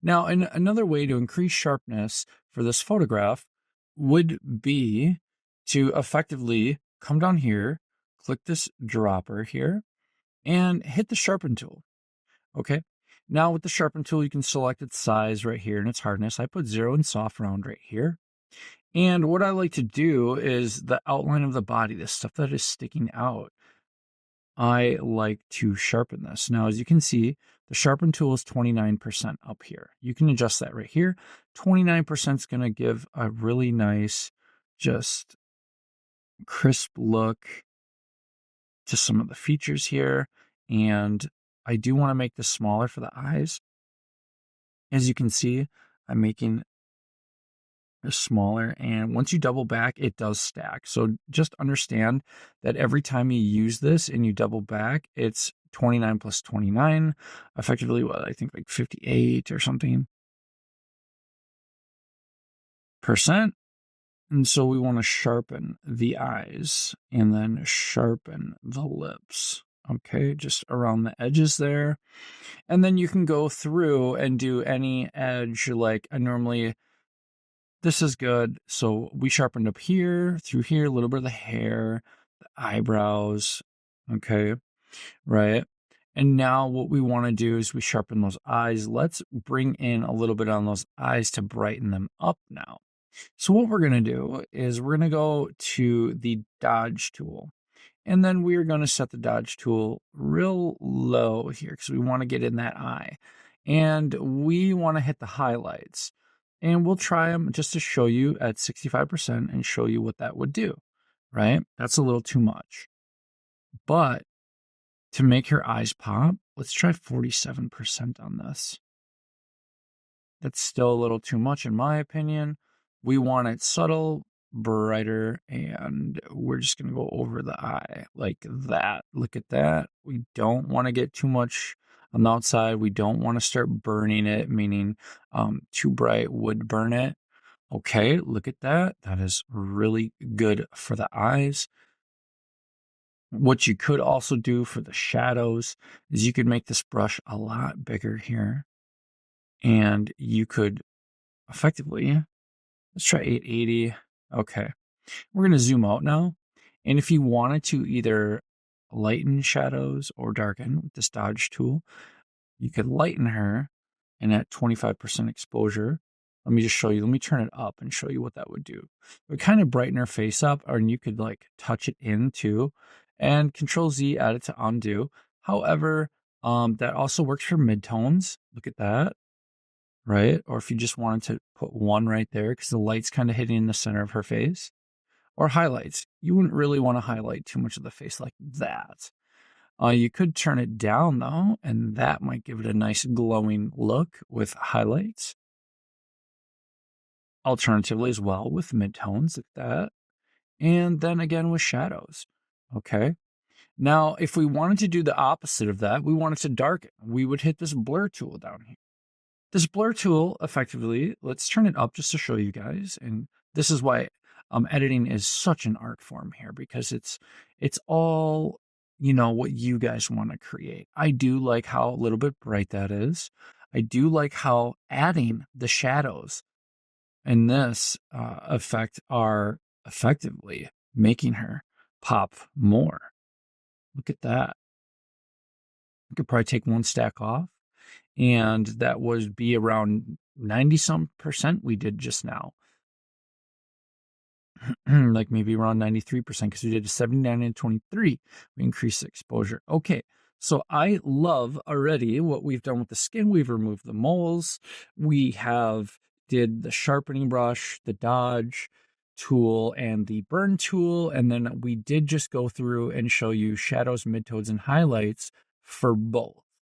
Now, another way to increase sharpness for this photograph would be to effectively come down here, click this dropper here, and hit the Sharpen tool. Okay. Now with the Sharpen tool, you can select its size right here and its hardness. I put 0 and soft round right here. And what I like to do is the outline of the body, the stuff that is sticking out, I like to sharpen this. Now, as you can see, the Sharpen tool is 29% up here. You can adjust that right here. 29% is going to give a really nice, just crisp look to some of the features here. And I do want to make this smaller for the eyes. As you can see, I'm making it smaller, and once you double back, it does stack. So just understand that every time you use this and you double back, it's 29 plus 29, effectively what I think like 58 or something percent. And so we want to sharpen the eyes and then sharpen the lips. Okay, just around the edges there. And then you can go through and do any edge like I normally. This is good. So we sharpened up here, through here, a little bit of the hair, the eyebrows. Okay, right? And now what we want to do is we sharpen those eyes. Let's bring in a little bit on those eyes to brighten them up now. So what we're going to do is we're going to go to the dodge tool. And then we are going to set the dodge tool real low here because we want to get in that eye. And we want to hit the highlights. And we'll try them just to show you at 65% and show you what that would do, right? That's a little too much. But to make her eyes pop, let's try 47% on this. That's still a little too much in my opinion. We want it subtle, brighter, and we're just going to go over the eye like that. Look at that. We don't want to get too much on the outside. We don't want to start burning it, meaning too bright would burn it. Okay, look at that. That is really good for the eyes. What you could also do for the shadows is you could make this brush a lot bigger here. And you could effectively, let's try 880. Okay, we're going to zoom out now. And if you wanted to either lighten shadows or darken with this dodge tool, you could lighten her and at 25% exposure. Let me just show you. Let me turn it up and show you what that would do. It would kind of brighten her face up, or you could like touch it in too. And Control Z, add it to undo. However, that also works for midtones. Look at that, right? Or if you just wanted to put one right there because the light's kind of hitting in the center of her face. Or highlights. You wouldn't really want to highlight too much of the face like that. You could turn it down though, and that might give it a nice glowing look with highlights. Alternatively as well with midtones like that. And then again with shadows. Okay. Now, if we wanted to do the opposite of that, we wanted to darken, we would hit this blur tool down here. This blur tool, effectively, let's turn it up just to show you guys. And this is why editing is such an art form here, because it's all, what you guys want to create. I do like how a little bit bright that is. I do like how adding the shadows in this effect are effectively making her pop more. Look at that. You could probably take one stack off, and that would be around 90% we did just now. Like maybe around 93% because we did a 79 and 23. We increased the exposure. Okay, so I love already what we've done with the skin. We've removed the moles. We have did the sharpening brush, the dodge tool, and the burn tool. And then we did just go through and show you shadows, midtones, and highlights for both.